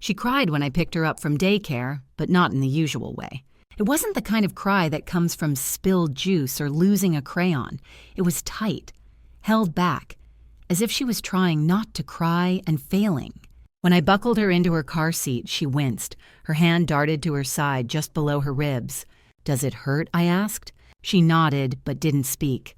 She cried when I picked her up from daycare, but not in the usual way. It wasn't the kind of cry that comes from spilled juice or losing a crayon. It was tight, held back, as if she was trying not to cry and failing. When I buckled her into her car seat, she winced. Her hand darted to her side just below her ribs. "Does it hurt?" I asked. She nodded, but didn't speak.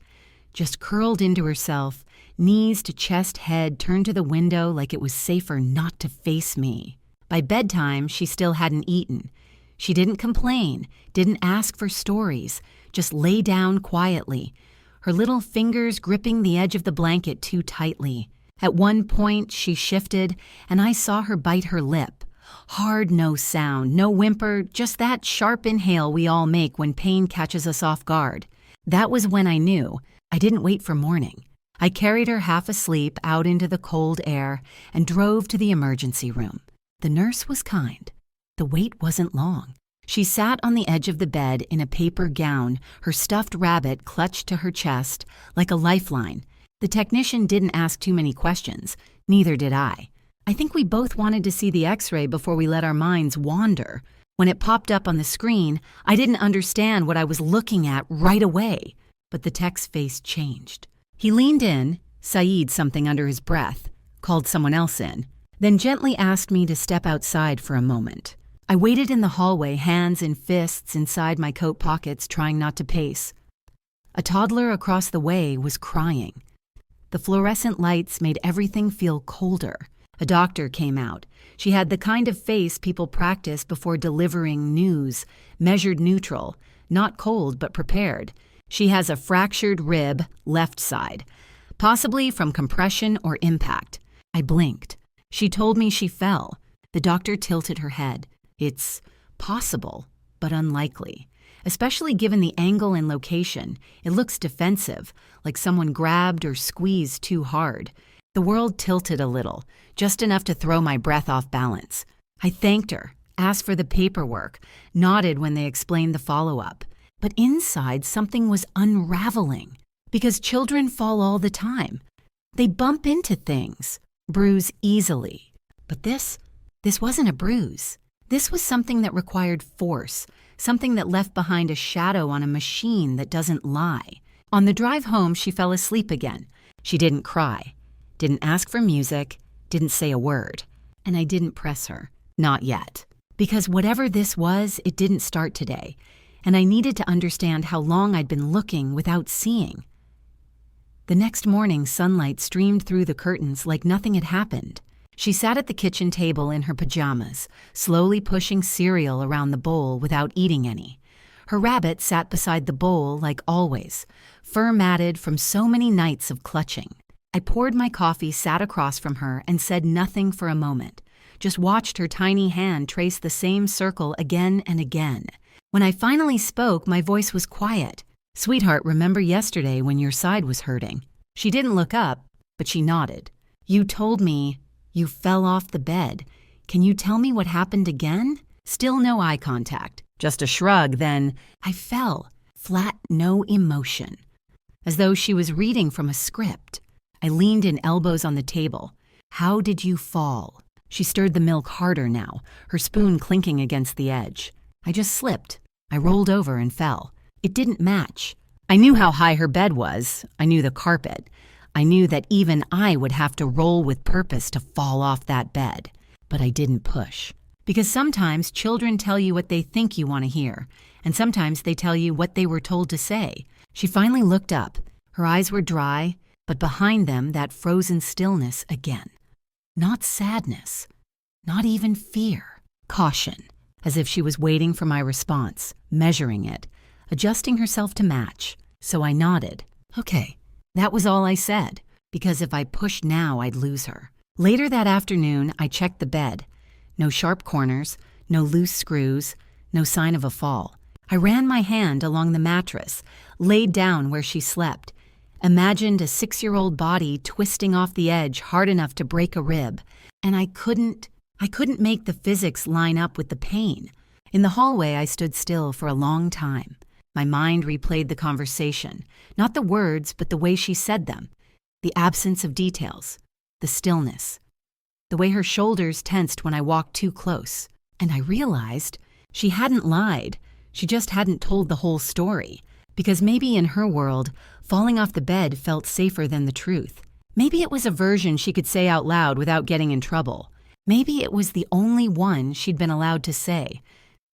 Just curled into herself, knees to chest, head turned to the window like it was safer not to face me. By bedtime, she still hadn't eaten. She didn't complain, didn't ask for stories, just lay down quietly, her little fingers gripping the edge of the blanket too tightly. At one point, she shifted, and I saw her bite her lip. Hard, no sound, no whimper, just that sharp inhale we all make when pain catches us off guard. That was when I knew. I didn't wait for morning. I carried her half asleep out into the cold air and drove to the emergency room. The nurse was kind. The wait wasn't long. She sat on the edge of the bed in a paper gown, her stuffed rabbit clutched to her chest like a lifeline. The technician didn't ask too many questions. Neither did I. I think we both wanted to see the x-ray before we let our minds wander. When it popped up on the screen, I didn't understand what I was looking at right away. But the tech's face changed. He leaned in, Said something under his breath, called someone else in, then gently asked me to step outside for a moment. I waited in the hallway, hands in fists inside my coat pockets, trying not to pace. A toddler across the way was crying. The fluorescent lights made everything feel colder. A doctor came out. She had the kind of face people practice before delivering news, measured neutral, not cold but prepared. She has a fractured rib, left side, possibly from compression or impact. I blinked. She told me she fell. The doctor tilted her head. It's possible, but unlikely. Especially given the angle and location, it looks defensive, like someone grabbed or squeezed too hard. The world tilted a little, just enough to throw my breath off balance. I thanked her, asked for the paperwork, nodded when they explained the follow-up. But inside, something was unraveling, because children fall all the time. They bump into things, bruise easily. But this wasn't a bruise. This was something that required force, something that left behind a shadow on a machine that doesn't lie. On the drive home, she fell asleep again. She didn't cry, didn't ask for music, didn't say a word. And I didn't press her. Not yet. Because whatever this was, it didn't start today. And I needed to understand how long I'd been looking without seeing. The next morning, sunlight streamed through the curtains like nothing had happened. She sat at the kitchen table in her pajamas, slowly pushing cereal around the bowl without eating any. Her rabbit sat beside the bowl like always, fur matted from so many nights of clutching. I poured my coffee, sat across from her, and said nothing for a moment. Just watched her tiny hand trace the same circle again and again. When I finally spoke, my voice was quiet. "Sweetheart, remember yesterday when your side was hurting?" She didn't look up, but she nodded. "You told me you fell off the bed. Can you tell me what happened again?" Still no eye contact, just a shrug, then I fell, flat, no emotion. As though she was reading from a script. I leaned in, elbows on the table. "How did you fall?" She stirred the milk harder now, her spoon clinking against the edge. I just slipped. I rolled over and fell. It didn't match. I knew how high her bed was. I knew the carpet. I knew that even I would have to roll with purpose to fall off that bed. But I didn't push. Because sometimes children tell you what they think you want to hear, and sometimes they tell you what they were told to say. She finally looked up. Her eyes were dry, but behind them that frozen stillness again. Not sadness, not even fear. Caution, as if she was waiting for my response, measuring it, adjusting herself to match. So I nodded. Okay. That was all I said, because if I pushed now, I'd lose her. Later that afternoon, I checked the bed. No sharp corners, no loose screws, no sign of a fall. I ran my hand along the mattress, laid down where she slept, imagined a 6-year-old body twisting off the edge hard enough to break a rib, and I couldn't make the physics line up with the pain. In the hallway, I stood still for a long time. My mind replayed the conversation, not the words, but the way she said them, the absence of details, the stillness. the way her shoulders tensed when I walked too close. And I realized she hadn't lied. She just hadn't told the whole story. Because maybe in her world, falling off the bed felt safer than the truth. Maybe it was a version she could say out loud without getting in trouble. Maybe it was the only one she'd been allowed to say.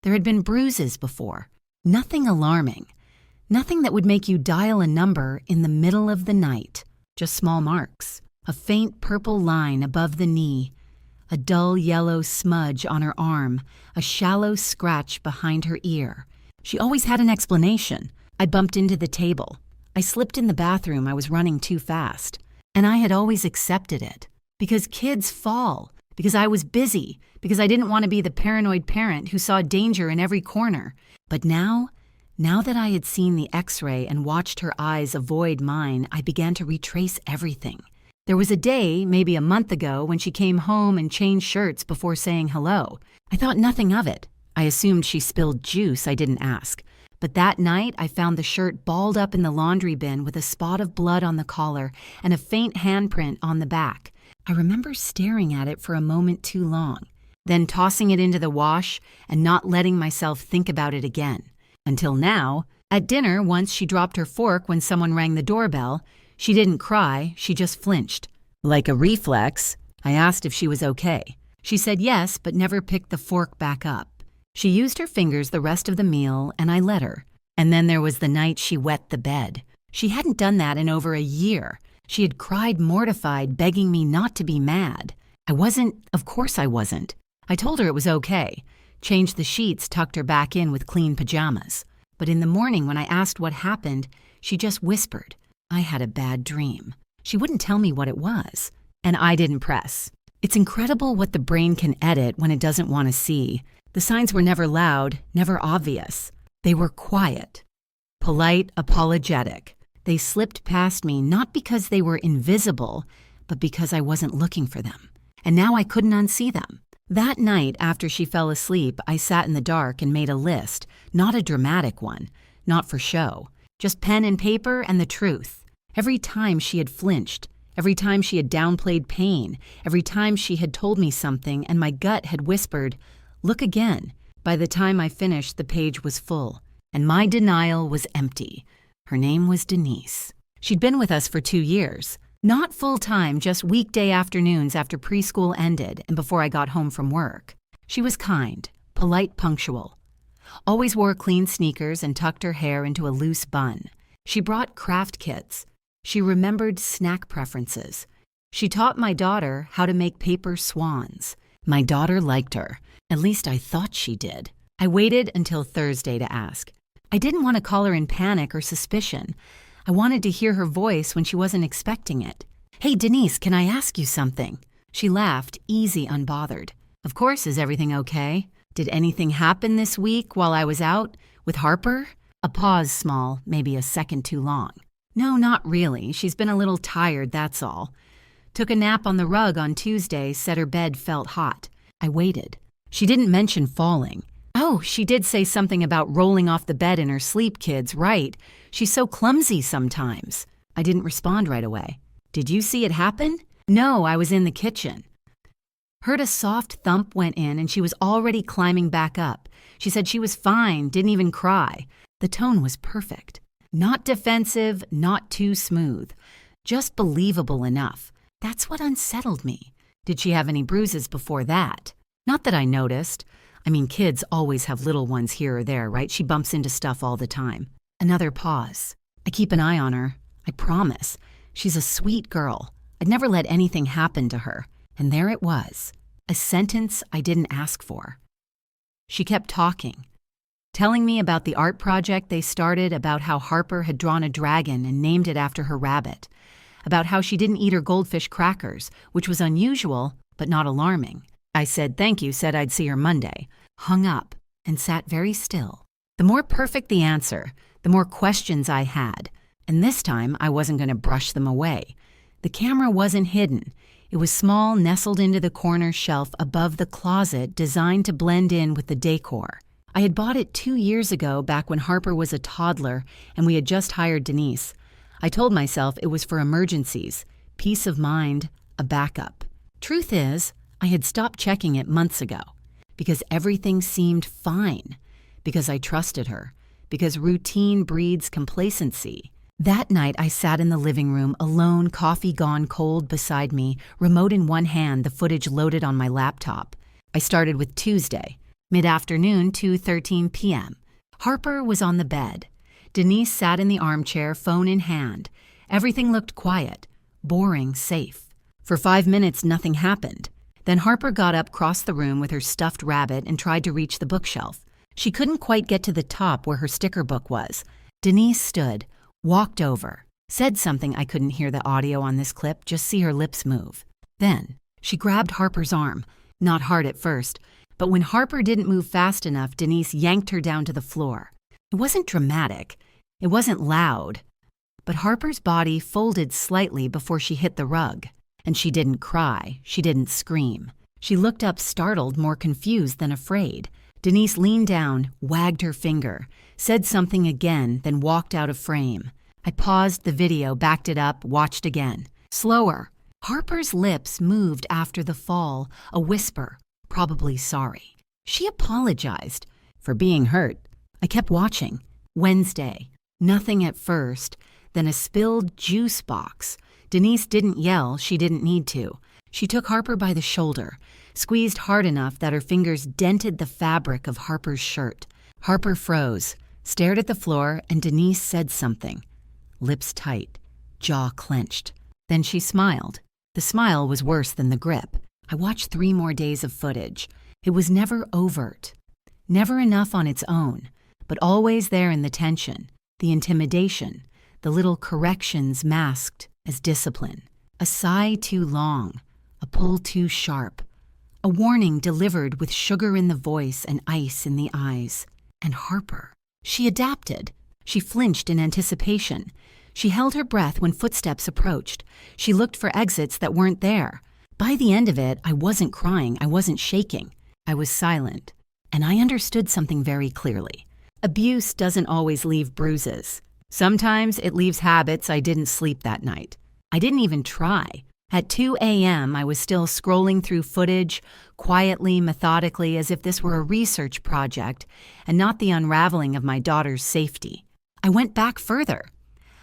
There had been bruises before. Nothing alarming. Nothing that would make you dial a number in the middle of the night. Just small marks. A faint purple line above the knee. A dull yellow smudge on her arm. A shallow scratch behind her ear. She always had an explanation. I bumped into the table. I slipped in the bathroom. I was running too fast. And I had always accepted it. Because kids fall. Because I was busy. Because I didn't want to be the paranoid parent who saw danger in every corner. But now that I had seen the X-ray and watched her eyes avoid mine, I began to retrace everything. There was a day, maybe a month ago, when she came home and changed shirts before saying hello. I thought nothing of it. I assumed she spilled juice. I didn't ask. But that night, I found the shirt balled up in the laundry bin with a spot of blood on the collar and a faint handprint on the back. I remember staring at it for a moment too long, then tossing it into the wash and not letting myself think about it again. Until now, at dinner, once she dropped her fork when someone rang the doorbell. She didn't cry, she just flinched. Like a reflex, I asked if she was okay. She said yes, but never picked the fork back up. She used her fingers the rest of the meal, and I let her. And then there was the night she wet the bed. She hadn't done that in over a year. She had cried mortified, begging me not to be mad. Of course I wasn't. I told her it was okay. Changed the sheets, tucked her back in with clean pajamas. But in the morning when I asked what happened, she just whispered, I had a bad dream. She wouldn't tell me what it was. And I didn't press. It's incredible what the brain can edit when it doesn't want to see. The signs were never loud, never obvious. They were quiet, polite, apologetic. They slipped past me not because they were invisible, but because I wasn't looking for them. And now I couldn't unsee them. That night, after she fell asleep, I sat in the dark and made a list, not a dramatic one, not for show, just pen and paper and the truth. Every time she had flinched, every time she had downplayed pain, every time she had told me something and my gut had whispered, look again. By the time I finished, the page was full, and my denial was empty. Her name was Denise. She'd been with us for 2 years. Not full-time, just weekday afternoons after preschool ended and before I got home from work. She was kind, polite, punctual. Always wore clean sneakers and tucked her hair into a loose bun. She brought craft kits. She remembered snack preferences. She taught my daughter how to make paper swans. My daughter liked her. At least I thought she did. I waited until Thursday to ask. I didn't want to call her in panic or suspicion. I wanted to hear her voice when she wasn't expecting it. Hey, Denise, can I ask you something? She laughed, easy, unbothered. Of course, is everything okay? Did anything happen this week while I was out? With Harper? A pause small, maybe a second too long. No, not really. She's been a little tired, that's all. Took a nap on the rug on Tuesday, said her bed felt hot. I waited. She didn't mention falling. Oh, she did say something about rolling off the bed in her sleep, kids, right. She's so clumsy sometimes. I didn't respond right away. Did you see it happen? No, I was in the kitchen. Heard a soft thump went in and she was already climbing back up. She said she was fine, didn't even cry. The tone was perfect. Not defensive, not too smooth. Just believable enough. That's what unsettled me. Did she have any bruises before that? Not that I noticed. I mean, kids always have little ones here or there, right? She bumps into stuff all the time. Another pause. I keep an eye on her. I promise. She's a sweet girl. I'd never let anything happen to her. And there it was. A sentence I didn't ask for. She kept talking. Telling me about the art project they started, about how Harper had drawn a dragon and named it after her rabbit. About how she didn't eat her goldfish crackers, which was unusual, but not alarming. I said thank you, said I'd see her Monday, hung up, and sat very still. The more perfect the answer, the more questions I had, and this time I wasn't going to brush them away. The camera wasn't hidden. It was small, nestled into the corner shelf above the closet, designed to blend in with the decor. I had bought it 2 years ago, back when Harper was a toddler, and we had just hired Denise. I told myself it was for emergencies, peace of mind, a backup. Truth is, I had stopped checking it months ago because everything seemed fine, because I trusted her, because routine breeds complacency. That night, I sat in the living room, alone, coffee gone cold beside me, remote in one hand, the footage loaded on my laptop. I started with Tuesday, mid-afternoon, 2:13 p.m. Harper was on the bed. Denise sat in the armchair, phone in hand. Everything looked quiet, boring, safe. For 5 minutes, nothing happened. Then Harper got up, crossed the room with her stuffed rabbit, and tried to reach the bookshelf. She couldn't quite get to the top where her sticker book was. Denise stood, walked over, said something. I couldn't hear the audio on this clip, just see her lips move. Then she grabbed Harper's arm, not hard at first, but when Harper didn't move fast enough, Denise yanked her down to the floor. It wasn't dramatic. It wasn't loud. But Harper's body folded slightly before she hit the rug. And she didn't cry. She didn't scream. She looked up startled, more confused than afraid. Denise leaned down, wagged her finger, said something again, then walked out of frame. I paused the video, backed it up, watched again. Slower. Harper's lips moved after the fall, a whisper, probably sorry. She apologized for being hurt. I kept watching. Wednesday. Nothing at first, then a spilled juice box. Denise didn't yell, she didn't need to. She took Harper by the shoulder, squeezed hard enough that her fingers dented the fabric of Harper's shirt. Harper froze, stared at the floor, and Denise said something. Lips tight, jaw clenched. Then she smiled. The smile was worse than the grip. I watched 3 more days of footage. It was never overt, never enough on its own, but always there in the tension, the intimidation, the little corrections masked as discipline. A sigh too long, a pull too sharp, a warning delivered with sugar in the voice and ice in the eyes. And Harper, she adapted. She flinched in anticipation. She held her breath when footsteps approached. She looked for exits that weren't there. By the end of it, I wasn't crying, I wasn't shaking. I was silent, and I understood something very clearly. Abuse doesn't always leave bruises. Sometimes it leaves habits. I didn't sleep that night. I didn't even try. At 2 a.m., I was still scrolling through footage, quietly, methodically, as if this were a research project and not the unraveling of my daughter's safety. I went back further.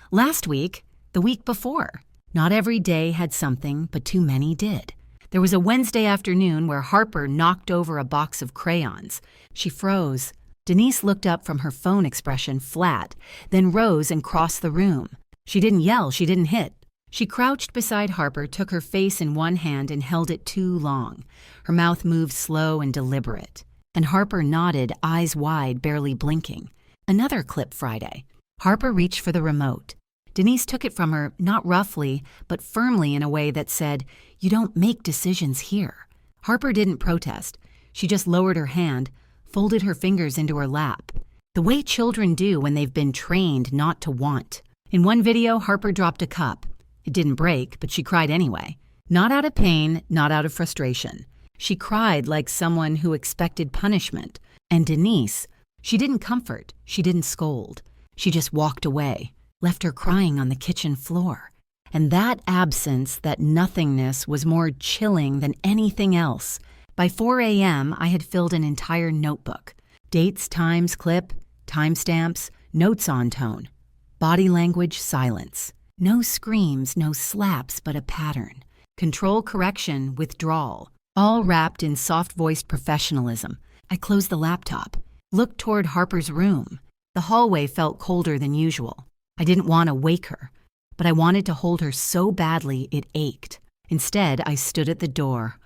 Last week, the week before. Not every day had something, but too many did. There was a Wednesday afternoon where Harper knocked over a box of crayons. She froze. Denise looked up from her phone, expression flat, then rose and crossed the room. She didn't yell, she didn't hit. She crouched beside Harper, took her face in one hand and held it too long. Her mouth moved slow and deliberate. And Harper nodded, eyes wide, barely blinking. Another clip Friday. Harper reached for the remote. Denise took it from her, not roughly, but firmly in a way that said, "You don't make decisions here." Harper didn't protest. She just lowered her hand, folded her fingers into her lap, the way children do when they've been trained not to want. In one video, Harper dropped a cup. It didn't break, but she cried anyway. Not out of pain, not out of frustration. She cried like someone who expected punishment. And Denise, she didn't comfort, she didn't scold. She just walked away, left her crying on the kitchen floor. And that absence, that nothingness, was more chilling than anything else. By 4 a.m., I had filled an entire notebook. Dates, times, clip, timestamps, notes on tone. Body language, silence. No screams, no slaps, but a pattern. Control, correction, withdrawal. All wrapped in soft-voiced professionalism. I closed the laptop, looked toward Harper's room. The hallway felt colder than usual. I didn't want to wake her, but I wanted to hold her so badly it ached. Instead, I stood at the door,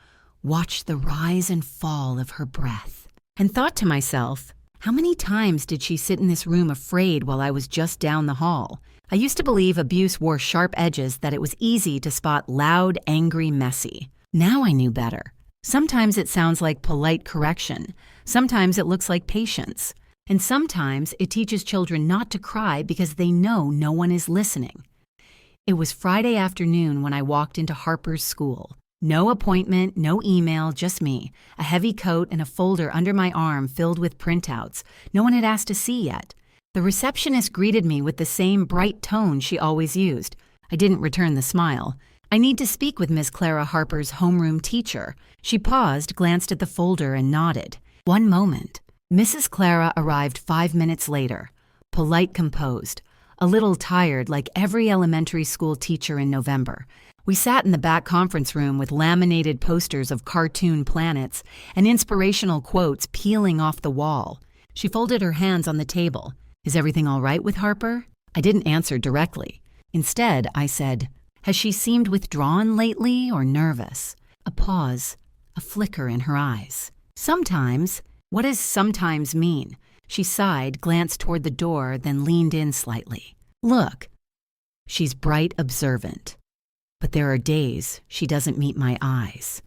watched the rise and fall of her breath, and thought to myself, how many times did she sit in this room afraid while I was just down the hall? I used to believe abuse wore sharp edges, that it was easy to spot loud, angry, messy. Now I knew better. Sometimes it sounds like polite correction. Sometimes it looks like patience. And sometimes it teaches children not to cry because they know no one is listening. It was Friday afternoon when I walked into Harper's school. No appointment, no email, just me. A heavy coat and a folder under my arm filled with printouts. No one had asked to see yet. The receptionist greeted me with the same bright tone she always used. I didn't return the smile. I need to speak with Miss Clara Harper's homeroom teacher. She paused, glanced at the folder, and nodded. One moment. Mrs. Clara arrived 5 minutes later, polite, composed, a little tired like every elementary school teacher in November. We sat in the back conference room with laminated posters of cartoon planets and inspirational quotes peeling off the wall. She folded her hands on the table. Is everything all right with Harper? I didn't answer directly. Instead, I said, has she seemed withdrawn lately or nervous? A pause, a flicker in her eyes. Sometimes. What does sometimes mean? She sighed, glanced toward the door, then leaned in slightly. Look. She's bright, observant. But there are days she doesn't meet my eyes.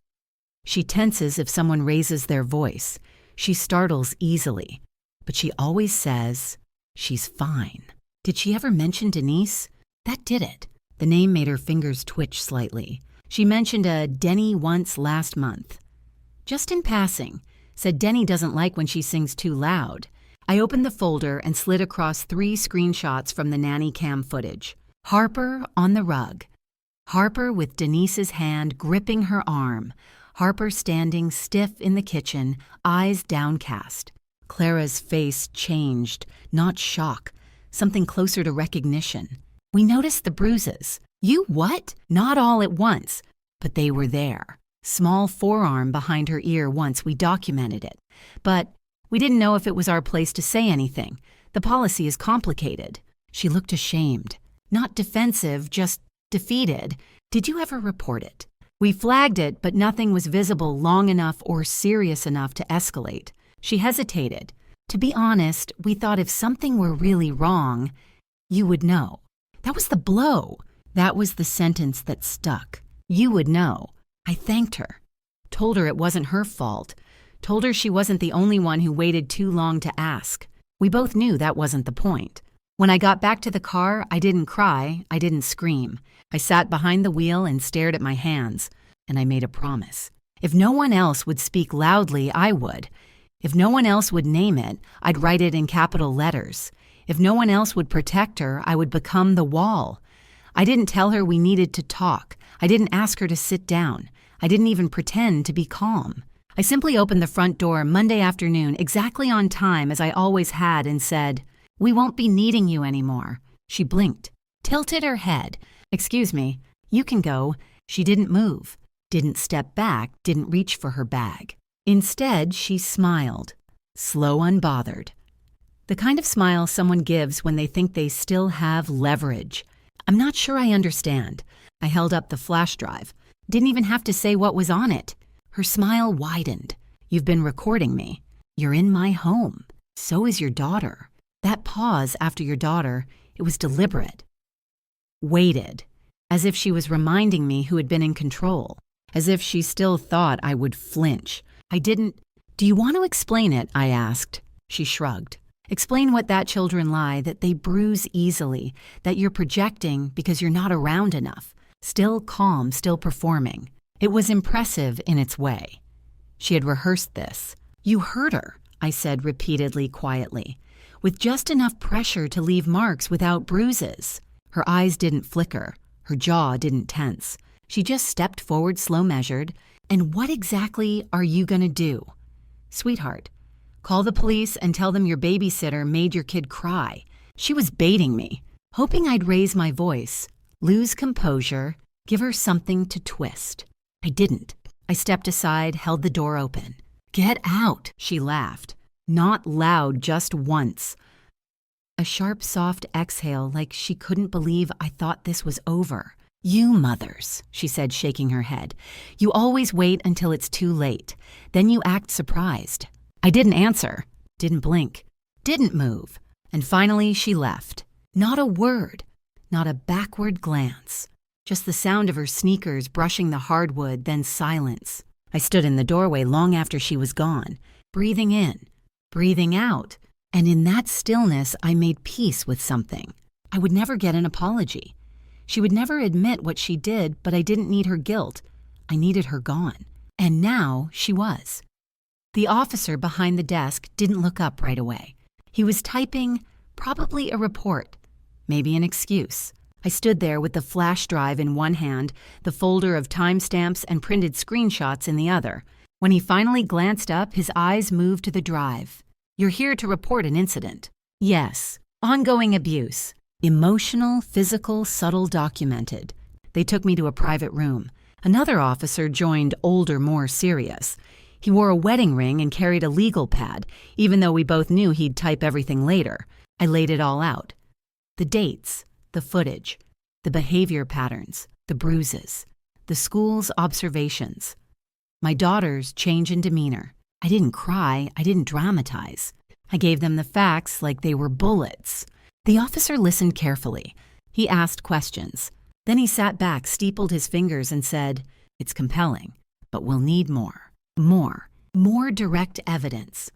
She tenses if someone raises their voice. She startles easily. But she always says, she's fine. Did she ever mention Denise? That did it. The name made her fingers twitch slightly. She mentioned a Denny once last month. Just in passing. Said Denny doesn't like when she sings too loud. I opened the folder and slid across 3 screenshots from the Nanny Cam footage. Harper on the rug. Harper with Denise's hand gripping her arm. Harper standing stiff in the kitchen, eyes downcast. Clara's face changed, not shock, something closer to recognition. We noticed the bruises. You what? Not all at once, but they were there. Small forearm behind her ear once we documented it. But we didn't know if it was our place to say anything. The policy is complicated. She looked ashamed. Not defensive, just defeated. Did you ever report it? We flagged it, but nothing was visible long enough or serious enough to escalate. She hesitated. To be honest, we thought if something were really wrong, you would know. That was the blow. That was the sentence that stuck. You would know. I thanked her. Told her it wasn't her fault. Told her she wasn't the only one who waited too long to ask. We both knew that wasn't the point. When I got back to the car, I didn't cry, I didn't scream. I sat behind the wheel and stared at my hands, and I made a promise. If no one else would speak loudly, I would. If no one else would name it, I'd write it in capital letters. If no one else would protect her, I would become the wall. I didn't tell her we needed to talk. I didn't ask her to sit down. I didn't even pretend to be calm. I simply opened the front door Monday afternoon exactly on time as I always had and said, "We won't be needing you anymore." She blinked, tilted her head. "Excuse me, you can go." She didn't move, didn't step back, didn't reach for her bag. Instead, she smiled, slow, unbothered. The kind of smile someone gives when they think they still have leverage. I'm not sure I understand. I held up the flash drive. Didn't even have to say what was on it. Her smile widened. "You've been recording me. You're in my home. So is your daughter." That pause after your daughter, it was deliberate. Waited, as if she was reminding me who had been in control, as if she still thought I would flinch. I didn't. "Do you want to explain it?" I asked. She shrugged. "Explain what that children lie, that they bruise easily, that you're projecting because you're not around enough. Still calm, still performing." It was impressive in its way. She had rehearsed this. "You hurt her," I said repeatedly, quietly, with just enough pressure to leave marks without bruises. Her eyes didn't flicker. Her jaw didn't tense. She just stepped forward, slow measured. "And what exactly are you going to do?" "Sweetheart, call the police and tell them your babysitter made your kid cry." She was baiting me, hoping I'd raise my voice, lose composure, give her something to twist. I didn't. I stepped aside, held the door open. "Get out," she laughed. Not loud, just once. A sharp, soft exhale like she couldn't believe I thought this was over. "You mothers," she said, shaking her head. "You always wait until it's too late. Then you act surprised." I didn't answer, didn't blink, didn't move. And finally she left. Not a word, not a backward glance. Just the sound of her sneakers brushing the hardwood, then silence. I stood in the doorway long after she was gone, breathing in, breathing out. And in that stillness, I made peace with something. I would never get an apology. She would never admit what she did, but I didn't need her guilt. I needed her gone. And now she was. The officer behind the desk didn't look up right away. He was typing probably a report, maybe an excuse. I stood there with the flash drive in one hand, the folder of timestamps and printed screenshots in the other. When he finally glanced up, his eyes moved to the drive. "You're here to report an incident." "Yes. Ongoing abuse. Emotional, physical, subtle, documented." They took me to a private room. Another officer joined, older, more serious. He wore a wedding ring and carried a legal pad, even though we both knew he'd type everything later. I laid it all out. The dates, the footage, the behavior patterns, the bruises, the school's observations. My daughter's change in demeanor. I didn't cry, I didn't dramatize. I gave them the facts like they were bullets. The officer listened carefully. He asked questions. Then he sat back, steepled his fingers, and said, "It's compelling, but we'll need more. More direct evidence.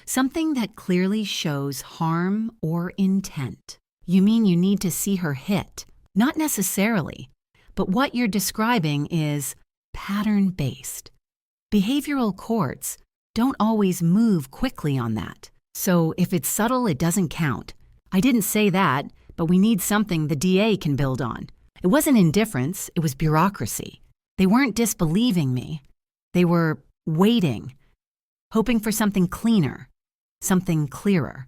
Something that clearly shows harm or intent." "You mean you need to see her hit?" "Not necessarily, but what you're describing is pattern-based. Behavioral courts don't always move quickly on that. So if it's subtle, it doesn't count." I didn't say that, but we need something the DA can build on. It wasn't indifference, it was bureaucracy. They weren't disbelieving me. They were waiting, hoping for something cleaner, something clearer,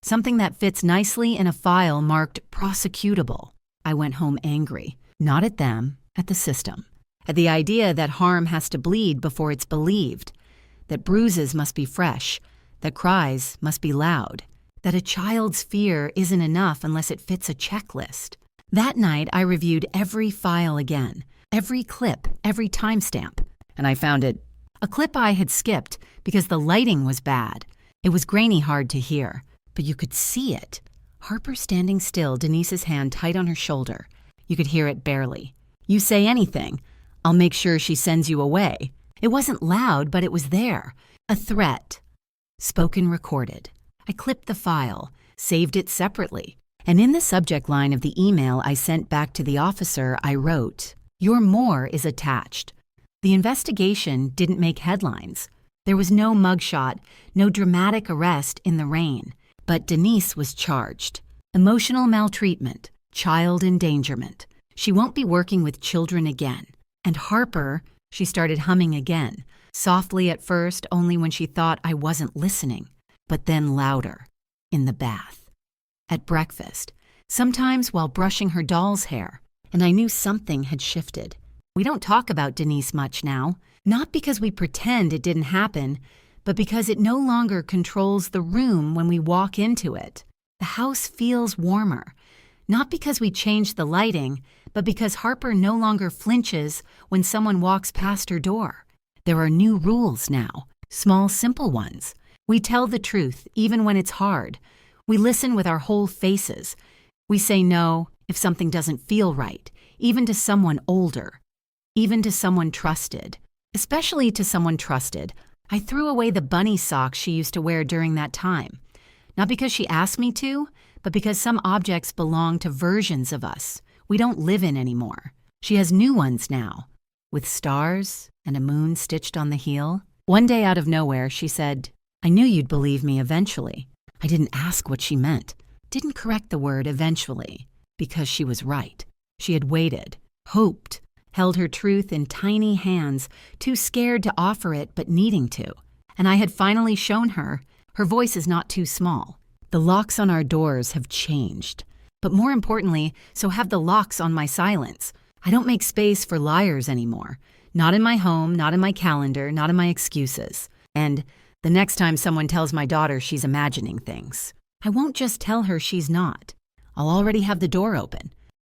something that fits nicely in a file marked prosecutable. I went home angry, not at them, at the system, at the idea that harm has to bleed before it's believed, that bruises must be fresh, that cries must be loud, that a child's fear isn't enough unless it fits a checklist. That night, I reviewed every file again, every clip, every timestamp, and I found it. A clip I had skipped because the lighting was bad. It was grainy, hard to hear, but you could see it. Harper standing still, Denise's hand tight on her shoulder. You could hear it barely. "You say anything, I'll make sure she sends you away." It wasn't loud, but it was there. A threat. Spoken, recorded. I clipped the file, saved it separately, and in the subject line of the email I sent back to the officer, I wrote, "Your more is attached." The investigation didn't make headlines. There was no mugshot, no dramatic arrest in the rain. But Denise was charged. Emotional maltreatment, child endangerment. She won't be working with children again. And Harper, she started humming again, softly at first, only when she thought I wasn't listening, but then louder, in the bath, at breakfast, sometimes while brushing her doll's hair, and I knew something had shifted. We don't talk about Denise much now, not because we pretend it didn't happen, but because it no longer controls the room when we walk into it. The house feels warmer, not because we changed the lighting, but because Harper no longer flinches when someone walks past her door. There are new rules now, small, simple ones. We tell the truth even when it's hard. We listen with our whole faces. We say no if something doesn't feel right, even to someone older, even to someone trusted. Especially to someone trusted. I threw away the bunny socks she used to wear during that time. Not because she asked me to, but because some objects belong to versions of us we don't live in anymore. She has new ones now, with stars and a moon stitched on the heel. One day out of nowhere, she said, "I knew you'd believe me eventually." I didn't ask what she meant, didn't correct the word eventually, because she was right. She had waited, hoped, held her truth in tiny hands, too scared to offer it but needing to. And I had finally shown her, her voice is not too small. The locks on our doors have changed. But more importantly, so have the locks on my silence. I don't make space for liars anymore. Not in my home, not in my calendar, not in my excuses. And the next time someone tells my daughter she's imagining things, I won't just tell her she's not. I'll already have the door open.